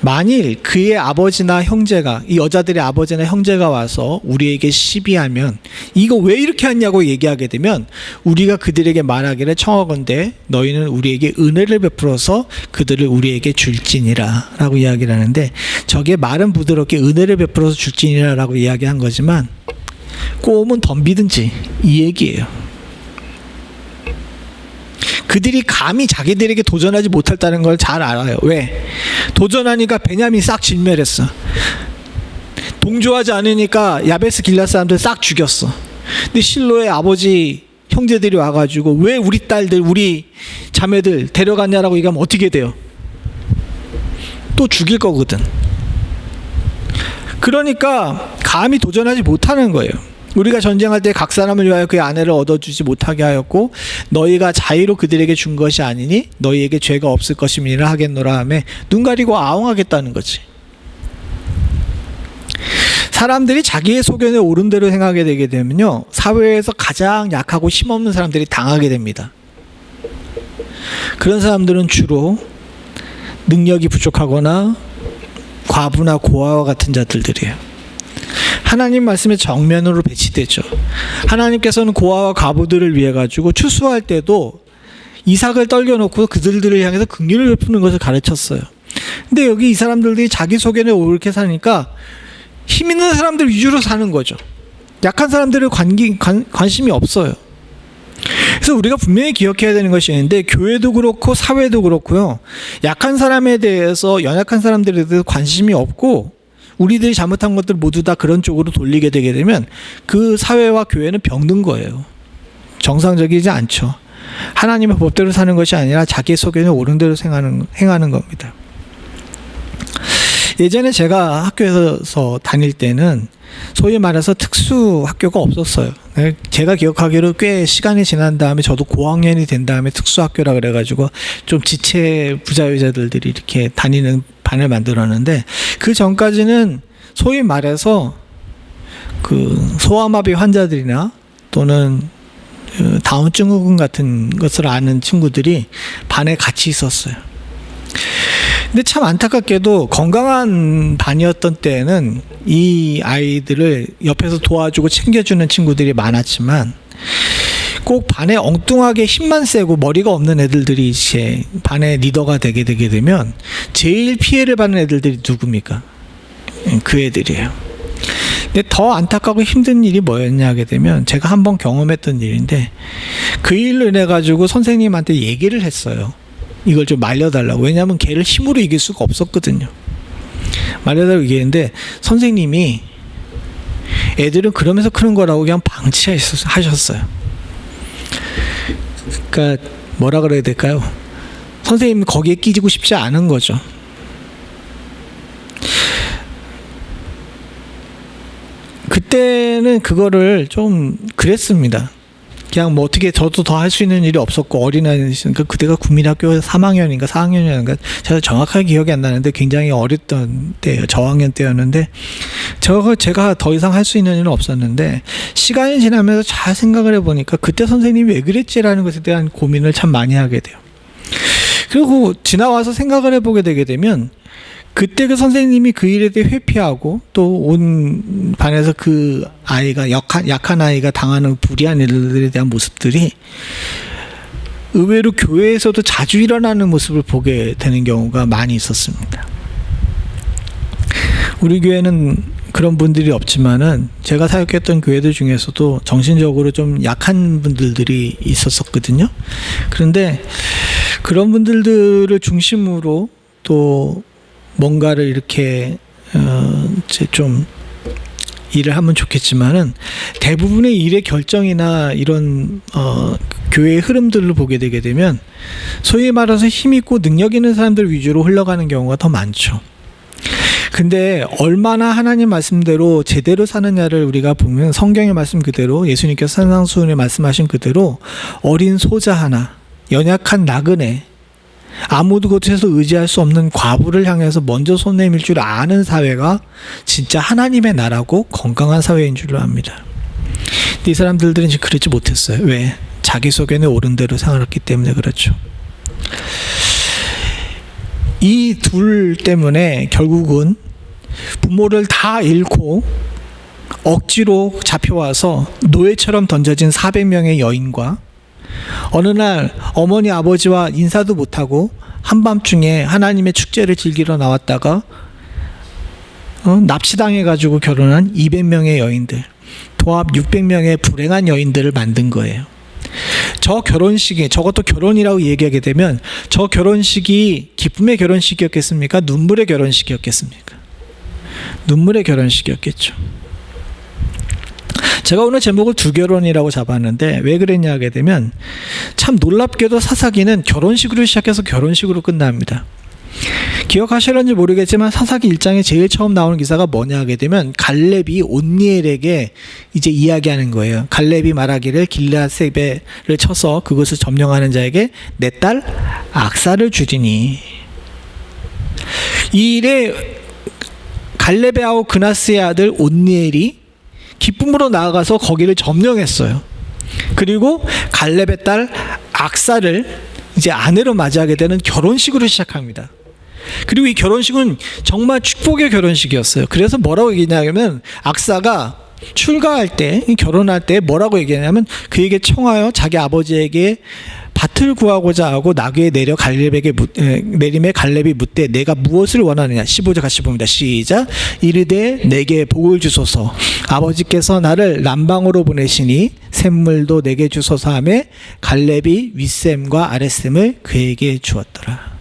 만일 그의 아버지나 형제가, 이 여자들의 아버지나 형제가 와서 우리에게 시비하면 이거 왜 이렇게 하냐고 얘기하게 되면 우리가 그들에게 말하기를 청하건대 너희는 우리에게 은혜를 베풀어서 그들을 우리에게 줄지니라 라고 이야기를 하는데, 저게 말은 부드럽게 은혜를 베풀어서 줄지니라 라고 이야기한 거지만 꼬우면 덤비든지 이 얘기예요. 그들이 감히 자기들에게 도전하지 못했다는 걸 잘 알아요. 왜? 도전하니까 베냐민이 싹 진멸했어. 동조하지 않으니까 야베스 길앗 사람들 싹 죽였어. 근데 실로의 아버지 형제들이 와가지고 왜 우리 딸들, 우리 자매들 데려갔냐라고 얘기하면 어떻게 돼요? 또 죽일 거거든. 그러니까 감히 도전하지 못하는 거예요. 우리가 전쟁할 때 각 사람을 위하여 그의 아내를 얻어주지 못하게 하였고 너희가 자의로 그들에게 준 것이 아니니 너희에게 죄가 없을 것임이라 하겠노라 하며 눈 가리고 아웅하겠다는 거지. 사람들이 자기의 소견에 옳은 대로 행하게 되게 되면요, 사회에서 가장 약하고 힘없는 사람들이 당하게 됩니다. 그런 사람들은 주로 능력이 부족하거나 과부나 고아와 같은 자들이에요. 하나님 말씀의 정면으로 배치되죠. 하나님께서는 고아와 과부들을 위해 가지고 추수할 때도 이삭을 떨겨놓고 그들을 향해서 긍휼을 베푸는 것을 가르쳤어요. 근데 여기 이 사람들이 자기 소견에 옳게 사니까 힘 있는 사람들 위주로 사는 거죠. 약한 사람들을 관심이 없어요. 그래서 우리가 분명히 기억해야 되는 것이 있는데, 교회도 그렇고 사회도 그렇고요, 약한 사람에 대해서, 연약한 사람들에 대해서 관심이 없고 우리들이 잘못한 것들 모두 다 그런 쪽으로 돌리게 되게 되면 그 사회와 교회는 병든 거예요. 정상적이지 않죠. 하나님의 법대로 사는 것이 아니라 자기의 소견에 옳은 대로 행하는 겁니다. 예전에 제가 학교에서 다닐 때는 소위 말해서 특수 학교가 없었어요. 제가 기억하기로 꽤 시간이 지난 다음에 저도 고학년이 된 다음에 특수 학교라 그래가지고 좀 지체 부자유자들이 이렇게 다니는 반을 만들었는데, 그 전까지는 소위 말해서 그 소아마비 환자들이나 또는 다운 증후군 같은 것을 아는 친구들이 반에 같이 있었어요. 근데 참 안타깝게도 건강한 반이었던 때에는 이 아이들을 옆에서 도와주고 챙겨주는 친구들이 많았지만, 꼭 반에 엉뚱하게 힘만 세고 머리가 없는 애들이 이제 반의 리더가 되게 되면 제일 피해를 받는 애들이 누굽니까? 그 애들이에요. 근데 더 안타깝고 힘든 일이 뭐였냐 하게 되면, 제가 한번 경험했던 일인데, 그 일로 인해 가지고 선생님한테 얘기를 했어요. 이걸 좀 말려달라고. 왜냐하면 걔를 힘으로 이길 수가 없었거든요. 말려달라고 얘기했는데 선생님이 애들은 그러면서 크는 거라고 그냥 방치하셨어요. 그러니까 뭐라 그래야 될까요? 선생님이 거기에 끼지고 싶지 않은 거죠. 그때는 그거를 좀 그랬습니다. 그냥 뭐 어떻게 저도 더 할 수 있는 일이 없었고, 어린아이니까 그때가 국민학교 3학년인가 4학년인가 제가 정확하게 기억이 안 나는데 굉장히 어렸던 때예요. 저학년 때였는데 제가 더 이상 할 수 있는 일은 없었는데, 시간이 지나면서 잘 생각을 해보니까 그때 선생님이 왜 그랬지라는 것에 대한 고민을 참 많이 하게 돼요. 그리고 지나와서 생각을 해보게 되게 되면, 그때 그 선생님이 그 일에 대해 회피하고 또 온 반에서 그 아이가 약한 아이가 당하는 불의한 일들에 대한 모습들이 의외로 교회에서도 자주 일어나는 모습을 보게 되는 경우가 많이 있었습니다. 우리 교회는 그런 분들이 없지만은 제가 사역했던 교회들 중에서도 정신적으로 좀 약한 분들이 있었거든요. 그런데 그런 분들을 중심으로 또 뭔가를 이렇게 좀 일을 하면 좋겠지만은, 대부분의 일의 결정이나 이런 교회의 흐름들을 보게 되게 되면 소위 말해서 힘 있고 능력 있는 사람들 위주로 흘러가는 경우가 더 많죠. 근데 얼마나 하나님 말씀대로 제대로 사느냐를 우리가 보면, 성경의 말씀 그대로, 예수님께서 산상수훈에 말씀하신 그대로 어린 소자 하나, 연약한 나그네, 아무도 곳에서 의지할 수 없는 과부를 향해서 먼저 손 내밀 줄 아는 사회가 진짜 하나님의 나라고 건강한 사회인 줄로 압니다. 근데 이 사람들은 지금 그렇지 못했어요. 왜? 자기 소견에 옳은 대로 살았기 때문에 그렇죠. 이 둘 때문에 결국은 부모를 다 잃고 억지로 잡혀와서 노예처럼 던져진 400명의 여인과 어느 날 어머니 아버지와 인사도 못하고 한밤중에 하나님의 축제를 즐기러 나왔다가 납치당해가지고 결혼한 200명의 여인들, 도합 600명의 불행한 여인들을 만든 거예요. 저 결혼식이, 저것도 결혼이라고 얘기하게 되면 저 결혼식이 기쁨의 결혼식이었겠습니까? 눈물의 결혼식이었겠습니까? 눈물의 결혼식이었겠죠. 제가 오늘 제목을 두 결혼이라고 잡았는데 왜 그랬냐 하게 되면 참 놀랍게도 사사기는 결혼식으로 시작해서 결혼식으로 끝납니다. 기억하실런지 모르겠지만 사사기 1장에 제일 처음 나오는 기사가 뭐냐 하게 되면 갈렙이 온니엘에게 이제 이야기하는 거예요. 갈렙이 말하기를 길르앗세베를 쳐서 그것을 점령하는 자에게 내 딸 악사를 주리니. 이 일에 갈렙의 아우 그나스의 아들 온니엘이 기쁨으로 나아가서 거기를 점령했어요. 그리고 갈렙의 딸 악사를 이제 아내로 맞이하게 되는 결혼식으로 시작합니다. 그리고 이 결혼식은 정말 축복의 결혼식이었어요. 그래서 뭐라고 얘기냐면 악사가 출가할 때, 결혼할 때 뭐라고 얘기하냐면 그에게 청하여 자기 아버지에게 밭을 구하고자 하고 나귀에 내려 갈렙에게 내림에 갈렙이 묻되 내가 무엇을 원하느냐. 15절 같이 봅니다. 시작. 이르되 내게 복을 주소서. 아버지께서 나를 남방으로 보내시니 샘물도 내게 주소서 하며 갈렙이 윗샘과 아랫샘을 그에게 주었더라.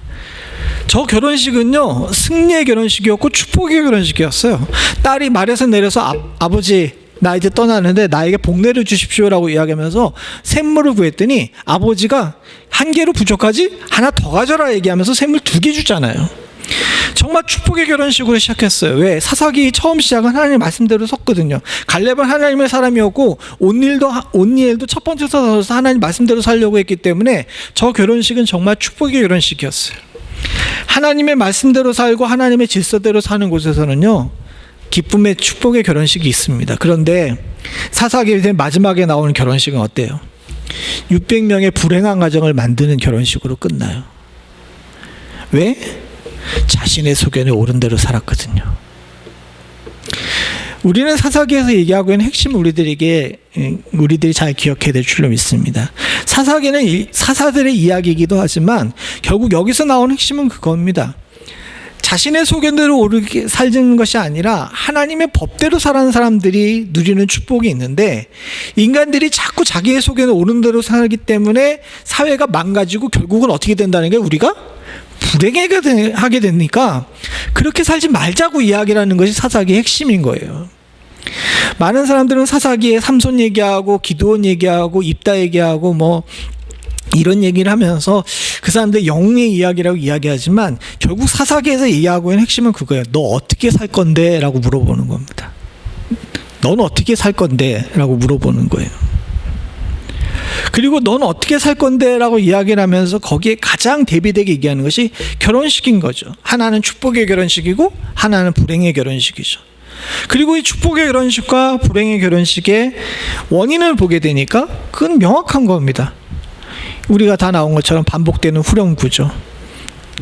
저 결혼식은요, 승리의 결혼식이었고 축복의 결혼식이었어요. 딸이 말에서 내려서 아버지 나 이제 떠나는데 나에게 복 내려 주십시오라고 이야기하면서 샘물을 구했더니 아버지가 한 개로 부족하지? 하나 더 가져라 얘기하면서 샘물 2개 주잖아요. 정말 축복의 결혼식으로 시작했어요. 왜? 사사기 처음 시작은 하나님의 말씀대로 섰거든요. 갈렙은 하나님의 사람이었고 온니엘도 첫 번째 서서 하나님 말씀대로 살려고 했기 때문에 저 결혼식은 정말 축복의 결혼식이었어요. 하나님의 말씀대로 살고 하나님의 질서대로 사는 곳에서는요, 기쁨의 축복의 결혼식이 있습니다. 그런데 사사기 마지막에 나오는 결혼식은 어때요? 600명의 불행한 가정을 만드는 결혼식으로 끝나요. 왜? 자신의 소견에 옳은 대로 살았거든요. 우리는 사사기에서 얘기하고 있는 핵심 우리들이 잘 기억해야 될 줄로 믿습니다. 사사기는 사사들의 이야기이기도 하지만 결국 여기서 나오는 핵심은 그겁니다. 자신의 소견대로 옳게 살는 것이 아니라 하나님의 법대로 살아가는 사람들이 누리는 축복이 있는데, 인간들이 자꾸 자기의 소견에 옳은 대로 살기 때문에 사회가 망가지고 결국은 어떻게 된다는 게 우리가 불행하게 되니까 그렇게 살지 말자고 이야기라는 것이 사사기의 핵심인 거예요. 많은 사람들은 사사기에 삼손 얘기하고 기드온 얘기하고 입다 얘기하고 뭐 이런 얘기를 하면서 그 사람들 영웅의 이야기라고 이야기하지만 결국 사사기에서 이야기하고 있는 핵심은 그거예요. 너 어떻게 살 건데? 라고 물어보는 겁니다. 넌 어떻게 살 건데? 라고 물어보는 거예요. 그리고 넌 어떻게 살 건데? 라고 이야기를 하면서 거기에 가장 대비되게 얘기하는 것이 결혼식인 거죠. 하나는 축복의 결혼식이고 하나는 불행의 결혼식이죠. 그리고 이 축복의 결혼식과 불행의 결혼식의 원인을 보게 되니까 그건 명확한 겁니다. 우리가 다 나온 것처럼 반복되는 후렴구죠.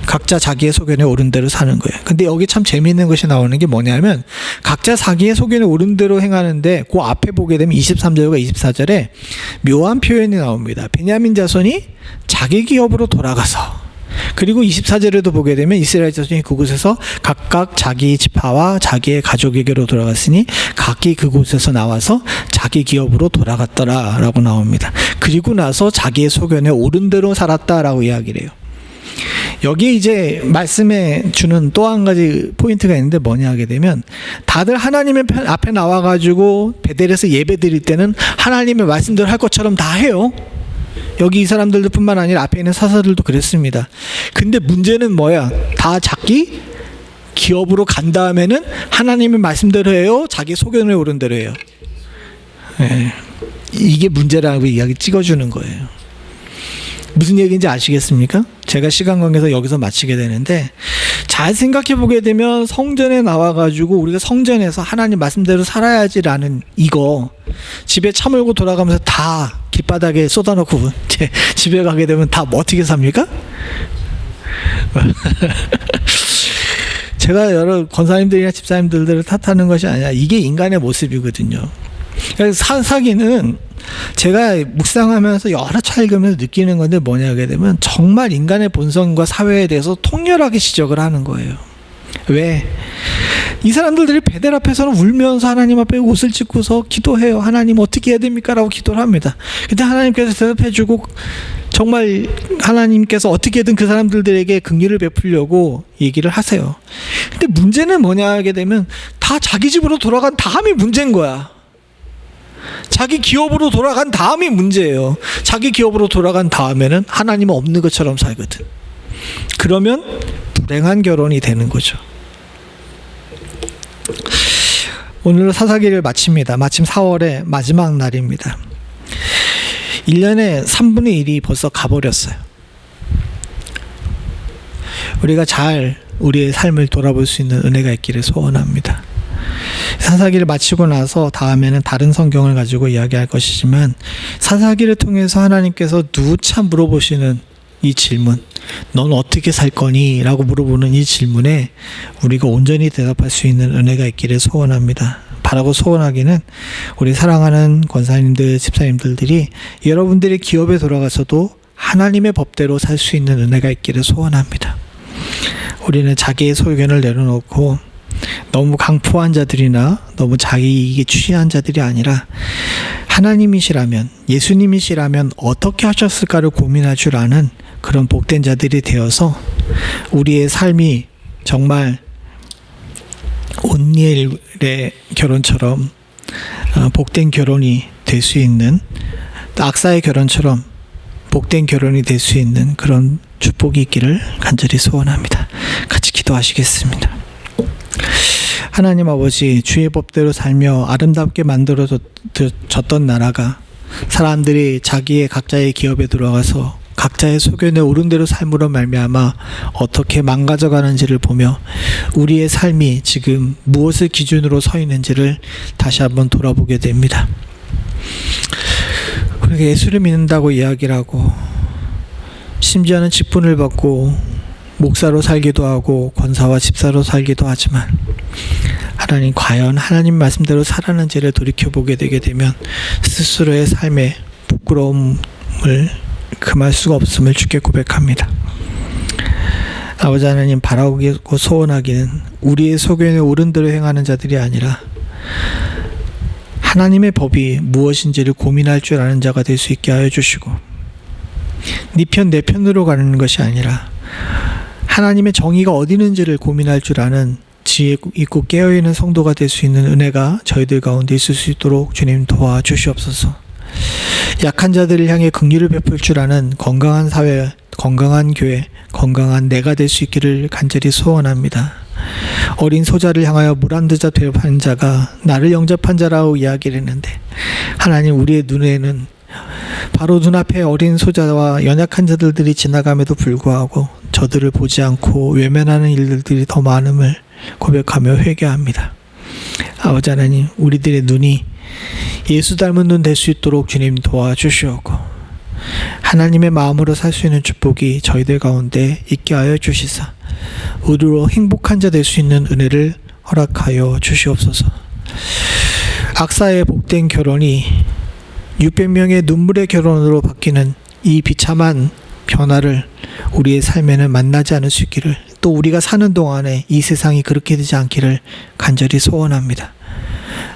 각자 자기의 소견에 옳은 대로 사는 거예요. 근데 여기 참 재미있는 것이 나오는 게 뭐냐면 각자 자기의 소견에 옳은 대로 행하는데 그 앞에 보게 되면 23절과 24절에 묘한 표현이 나옵니다. 베냐민 자손이 자기 기업으로 돌아가서, 그리고 24절에도 보게 되면 이스라엘 자손이 그곳에서 각각 자기 지파와 자기의 가족에게로 돌아갔으니 각기 그곳에서 나와서 자기 기업으로 돌아갔더라 라고 나옵니다. 그리고 나서 자기의 소견에 옳은 대로 살았다라고 이야기를 해요. 여기 이제 말씀에 주는 또 한 가지 포인트가 있는데 뭐냐 하게 되면 다들 하나님의 앞에 나와가지고 베델에서 예배 드릴 때는 하나님의 말씀대로 할 것처럼 다 해요. 여기 이 사람들도 뿐만 아니라 앞에 있는 사사들도 그랬습니다. 근데 문제는 뭐야? 다 자기 기업으로 간 다음에는 하나님의 말씀대로 해요? 자기 소견에 옳은 대로 해요? 네. 이게 문제라고 이야기 찍어주는 거예요. 무슨 얘기인지 아시겠습니까? 제가 시간 관계에서 여기서 마치게 되는데, 잘 생각해 보게 되면 성전에 나와가지고 우리가 성전에서 하나님 말씀대로 살아야지라는 이거 집에 차 몰고 돌아가면서 다 길바닥에 쏟아놓고 집에 가게 되면 다 어떻게 삽니까? 제가 여러 권사님들이나 집사님들을 탓하는 것이 아니라 이게 인간의 모습이거든요. 사사기는 제가 묵상하면서 여러 차 읽으면서 느끼는 건데 뭐냐 하게 되면 정말 인간의 본성과 사회에 대해서 통렬하게 지적을 하는 거예요. 왜? 이 사람들이 베델 앞에서는 울면서 하나님 앞에 옷을 찢고서 기도해요. 하나님 어떻게 해야 됩니까? 라고 기도를 합니다. 근데 하나님께서 대답해주고 정말 하나님께서 어떻게든 그 사람들에게 긍휼을 베풀려고 얘기를 하세요. 근데 문제는 뭐냐 하게 되면 다 자기 집으로 돌아간 다음이 문제인 거야. 자기 기업으로 돌아간 다음이 문제예요. 자기 기업으로 돌아간 다음에는 하나님은 없는 것처럼 살거든. 그러면 불행한 결혼이 되는 거죠. 오늘 사사기를 마칩니다. 마침 4월의 마지막 날입니다. 1년에 3분의 1이 벌써 가버렸어요. 우리가 잘 우리의 삶을 돌아볼 수 있는 은혜가 있기를 소원합니다. 사사기를 마치고 나서 다음에는 다른 성경을 가지고 이야기할 것이지만, 사사기를 통해서 하나님께서 누차 물어보시는 이 질문, 넌 어떻게 살 거니? 라고 물어보는 이 질문에 우리가 온전히 대답할 수 있는 은혜가 있기를 소원합니다. 바라고 소원하기는 우리 사랑하는 권사님들, 집사님들이 여러분들의 기업에 돌아가서도 하나님의 법대로 살 수 있는 은혜가 있기를 소원합니다. 우리는 자기의 소견을 내려놓고 너무 강포한 자들이나 너무 자기 이익에 추진한 자들이 아니라, 하나님이시라면, 예수님이시라면 어떻게 하셨을까를 고민할 줄 아는 그런 복된 자들이 되어서 우리의 삶이 정말 온니엘의 결혼처럼 복된 결혼이 될 수 있는, 악사의 결혼처럼 복된 결혼이 될 수 있는 그런 축복이 있기를 간절히 소원합니다. 같이 기도하시겠습니다. 하나님 아버지, 주의 법대로 살며 아름답게 만들어졌던 나라가 사람들이 자기의 각자의 기업에 들어가서 각자의 소견에 오른 대로 삶으로 말미암아 어떻게 망가져가는지를 보며 우리의 삶이 지금 무엇을 기준으로 서 있는지를 다시 한번 돌아보게 됩니다. 우리가 예수를 믿는다고 이야기를 하고, 심지어는 직분을 받고 목사로 살기도 하고 권사와 집사로 살기도 하지만, 하나님 과연 하나님 말씀대로 살았는지를 돌이켜보게 되게 되면 스스로의 삶에 부끄러움을 금할 수가 없음을 주께 고백합니다. 아버지 하나님, 바라고 소원하기는 우리의 소견에 옳은 대로 행하는 자들이 아니라 하나님의 법이 무엇인지를 고민할 줄 아는 자가 될 수 있게 하여 주시고, 네 편 내 편으로 가는 것이 아니라 하나님의 정의가 어디 있는지를 고민할 줄 아는 지혜 있고 깨어있는 성도가 될 수 있는 은혜가 저희들 가운데 있을 수 있도록 주님 도와주시옵소서. 약한 자들을 향해 긍휼을 베풀 줄 아는 건강한 사회, 건강한 교회, 건강한 내가 될 수 있기를 간절히 소원합니다. 어린 소자를 향하여 물 한 드자 대접한 자가 나를 영접한 자라고 이야기를 했는데, 하나님, 우리의 눈에는 바로 눈앞에 어린 소자와 연약한 자들이 지나감에도 불구하고 저들을 보지 않고 외면하는 일들이 더 많음을 고백하며 회개합니다. 아버지 하나님, 우리들의 눈이 예수 닮은 눈 될 수 있도록 주님 도와주시옵고, 하나님의 마음으로 살 수 있는 축복이 저희들 가운데 있게 하여 주시사 우리로 행복한 자 될 수 있는 은혜를 허락하여 주시옵소서. 악사의 복된 결혼이 600명의 눈물의 결혼으로 바뀌는 이 비참한 변화를 우리의 삶에는 만나지 않을 수 있기를, 또 우리가 사는 동안에 이 세상이 그렇게 되지 않기를 간절히 소원합니다.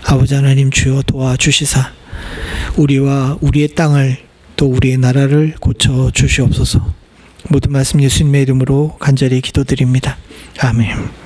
아버지 하나님, 주여 도와주시사 우리와 우리의 땅을, 또 우리의 나라를 고쳐 주시옵소서. 모든 말씀 예수님의 이름으로 간절히 기도드립니다. 아멘.